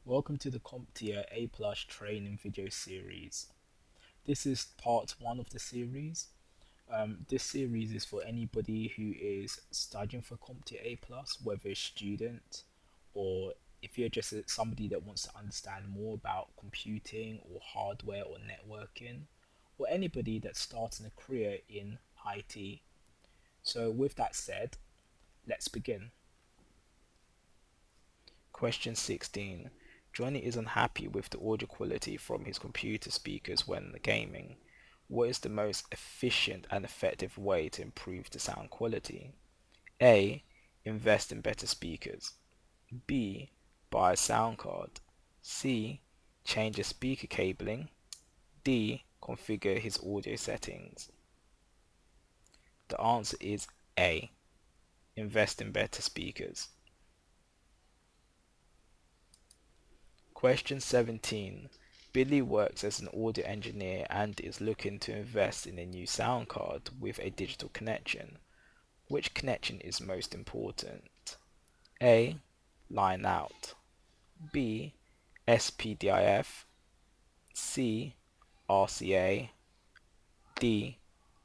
Welcome to the CompTIA A Plus training video series. This is part one of the series. This series is for anybody who is studying for CompTIA A Plus, whether a student or if you're just somebody that wants to understand more about computing or hardware or networking, or anybody that's starting a career in IT. So with that said, let's begin. Question 16. Johnny is unhappy with the audio quality from his computer speakers when gaming. What is the most efficient and effective way to improve the sound quality? A. Invest in better speakers. B. Buy a sound card. C. Change the speaker cabling. D. Configure his audio settings. The answer is A. Invest in better speakers. Question 17. Billy works as an audio engineer and is looking to invest in a new sound card with a digital connection. Which connection is most important? A. Line out. B. SPDIF. C. RCA. D.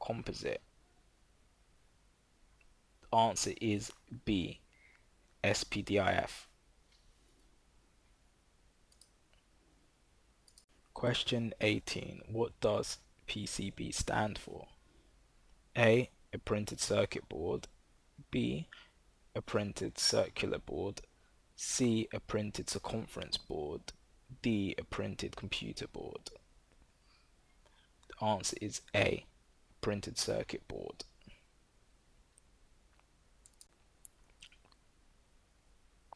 Composite. The answer is B. SPDIF. Question 18. What does PCB stand for? A. A printed circuit board. B. A printed circular board. C. A printed circumference board. D. A printed computer board. The answer is A. Printed circuit board.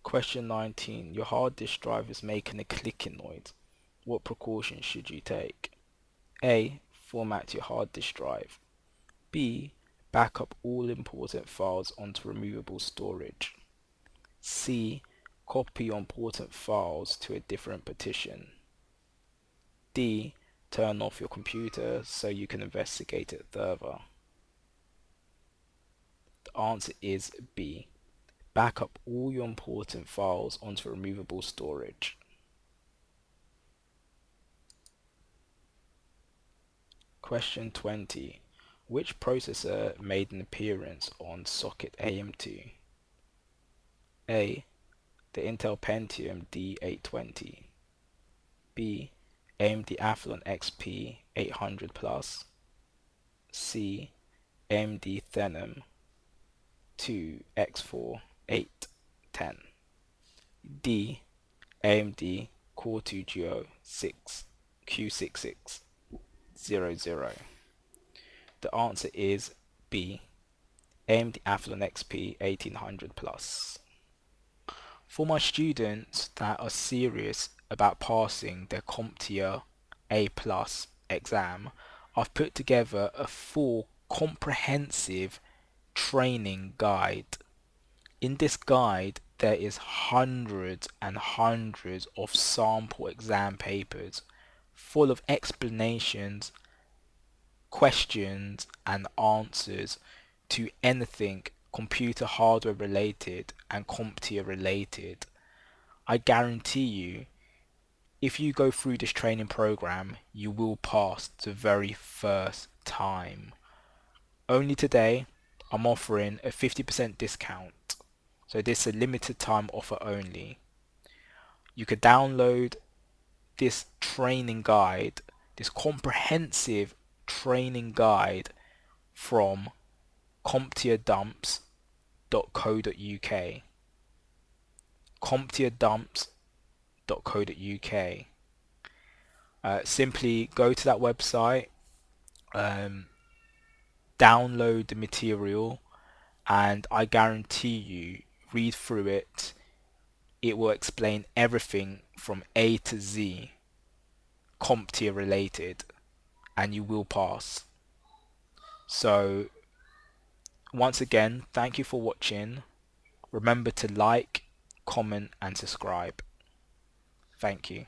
Question 19. Your hard disk drive is making a clicking noise. What precautions should you take? A. Format your hard disk drive. B. Back up all important files onto removable storage. C. Copy your important files to a different partition. D. Turn off your computer so you can investigate it further. The answer is B. Back up all your important files onto removable storage. Question 20. Which processor made an appearance on Socket AM2? A. The Intel Pentium D820. B. AMD Athlon XP 800 Plus. C. AMD Thenom 2X4 810. D. AMD Core 2 Duo 6 Q6600. The answer is B. AMD Athlon XP 1800 Plus. For my students that are serious about passing their CompTIA A Plus exam, I've put together a full comprehensive training guide. In this guide, there is hundreds and hundreds of sample exam papers full of explanations, questions and answers to anything computer hardware related and CompTIA related. I guarantee you, if you go through this training program, you will pass the very first time. Only today, I'm offering a 50% discount. So this is a limited time offer only. You could download this training guide, this comprehensive training guide from CompTIAdumps.co.uk. CompTIAdumps.co.uk. Simply go to that website, download the material, and I guarantee you, read through it. It will explain everything from A to Z, CompTIA related, and you will pass. So, once again, thank you for watching. Remember to like, comment, and subscribe. Thank you.